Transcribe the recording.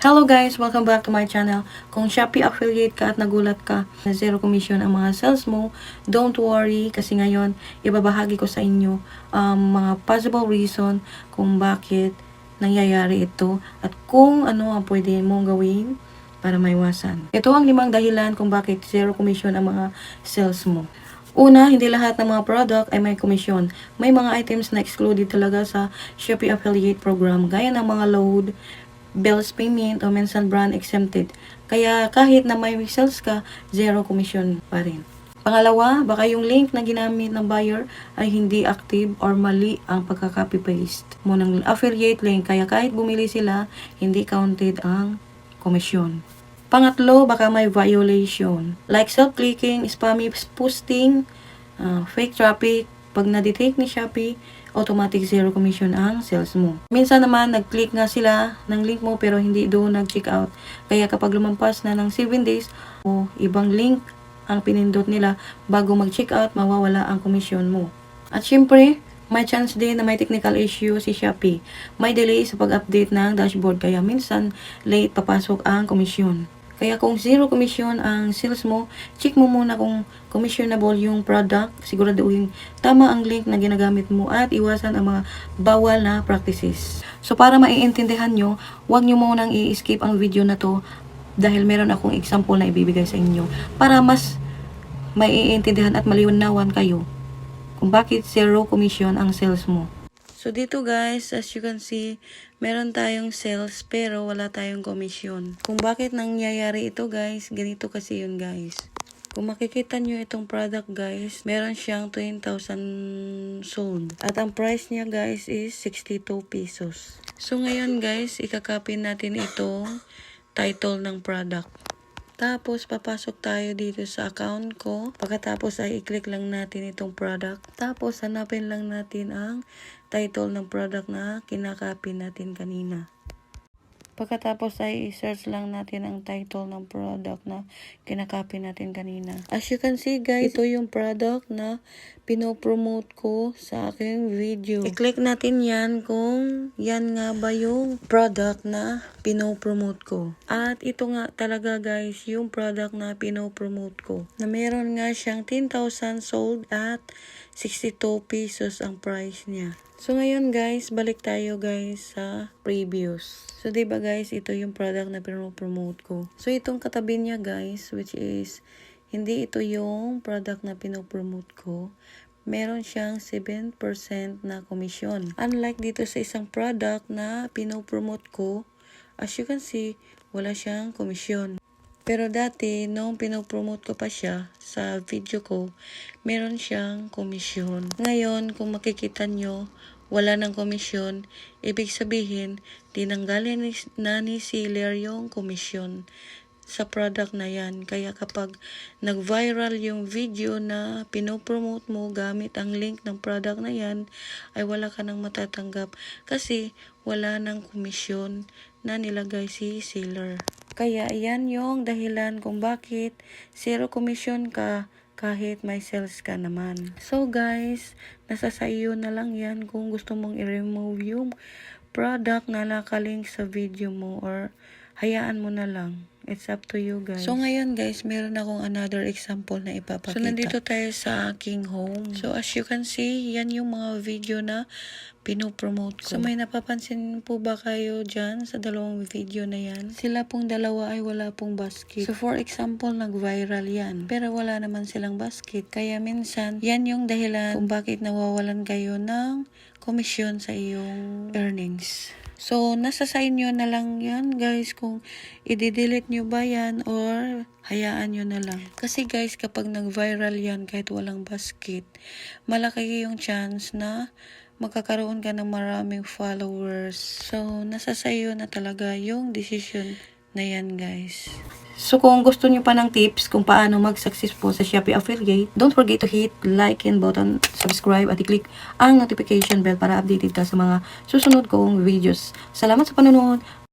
Hello guys! Welcome back to my channel. Kung Shopee affiliate ka at nagulat ka na zero commission ang mga sales mo, don't worry kasi ngayon ibabahagi ko sa inyo mga possible reason kung bakit nangyayari ito at kung ano ang pwede mong gawin para maiwasan. Ito ang 5 dahilan kung bakit zero commission ang mga sales mo. Una, hindi lahat ng mga product ay may komisyon. May mga items na excluded talaga sa Shopee affiliate program gaya ng mga load, bills payment o minsan brand exempted. Kaya kahit na may sales ka, zero commission pa rin. Pangalawa, baka yung link na ginamit ng buyer ay hindi active or mali ang pagka-copy-paste mo ng affiliate link. Kaya kahit bumili sila, hindi counted ang komisyon. Pangatlo, baka may violation. Like self-clicking, spammy posting, fake traffic. Pag na-detect ni Shopee, automatic zero commission ang sales mo. Minsan naman, nag-click nga sila ng link mo pero hindi doon nag-check out. Kaya kapag lumampas na ng 7 days o ibang link ang pinindot nila bago mag-check out, mawawala ang komisyon mo. At syempre, may chance din na may technical issue si Shopee. May delay sa pag-update ng dashboard kaya minsan late papasok ang komisyon. Kaya kung zero commission ang sales mo, check mo muna kung commissionable yung product, siguraduhin tama ang link na ginagamit mo at iwasan ang mga bawal na practices. So para maiintindihan nyo, huwag nyo munang i-skip ang video na to dahil meron akong example na ibibigay sa inyo para mas maiintindihan at malinawan kayo kung bakit zero commission ang sales mo. So dito guys, as you can see, meron tayong sales pero wala tayong commission. Kung bakit nangyayari ito guys, ganito kasi yun guys. Kung makikita nyo itong product guys, meron siyang 20,000 sold. At ang price niya guys is 62 pesos. So ngayon guys, ikakopy natin itong title ng product. Tapos, papasok tayo dito sa account ko. Pagkatapos ay i-click lang natin itong product. Tapos, hanapin lang natin ang title ng product na kinakopy natin kanina. Pagkatapos ay i-search lang natin ang title ng product na kinakopy natin kanina. As you can see guys, ito yung product na pinopromote ko sa aking video. I-click natin yan kung yan nga ba yung product na pinopromote ko. At ito nga talaga guys, yung product na pinopromote ko. Na meron nga siyang 10,000 sold at 62 pesos ang price niya. So ngayon guys, balik tayo guys sa previous. So diba guys, ito yung product na pinopromote ko. So itong katabi niya guys, which is hindi ito yung product na pinopromote ko. Meron siyang 7% na komisyon. Unlike dito sa isang product na pinopromote ko, as you can see, wala siyang komisyon. Pero dati, nung pinopromote ko pa siya sa video ko, meron siyang komisyon. Ngayon, kung makikita nyo, wala ng komisyon, ibig sabihin, tinanggalin na ni seller yung komisyon sa product na yan. Kaya kapag nag-viral yung video na pinopromote mo gamit ang link ng product na yan, ay wala ka nang matatanggap kasi wala ng komisyon na nilagay si seller. Kaya yan yung dahilan kung bakit zero commission ka kahit may sales ka naman. So guys, nasa sa iyo na lang yan kung gusto mong i-remove yung product na nakalink sa video mo or hayaan mo na lang. It's up to you guys. So ngayon guys, meron akong another example na ipapakita. So nandito tayo sa aking home. So as you can see, yan yung mga video na pinopromote ko. So may napapansin po ba kayo dyan sa dalawang video na yan? Sila pong dalawa ay wala pong basket. So for example, nag-viral yan. Pero wala naman silang basket. Kaya minsan, yan yung dahilan kung bakit nawawalan kayo ng komisyon sa iyong earnings. So, nasa sa inyo na lang yan guys kung i-delete nyo ba yan or hayaan nyo na lang. Kasi guys, kapag nag-viral yan kahit walang basket, malaki yung chance na magkakaroon ka ng maraming followers. So, nasa sa iyo na talaga yung decision na yan guys. So kung gusto niyo pa ng tips kung paano mag-successful sa Shopee affiliate, don't forget to hit like and button, subscribe at i-click ang notification bell para updated ka sa mga susunod kong videos. Salamat sa panonood!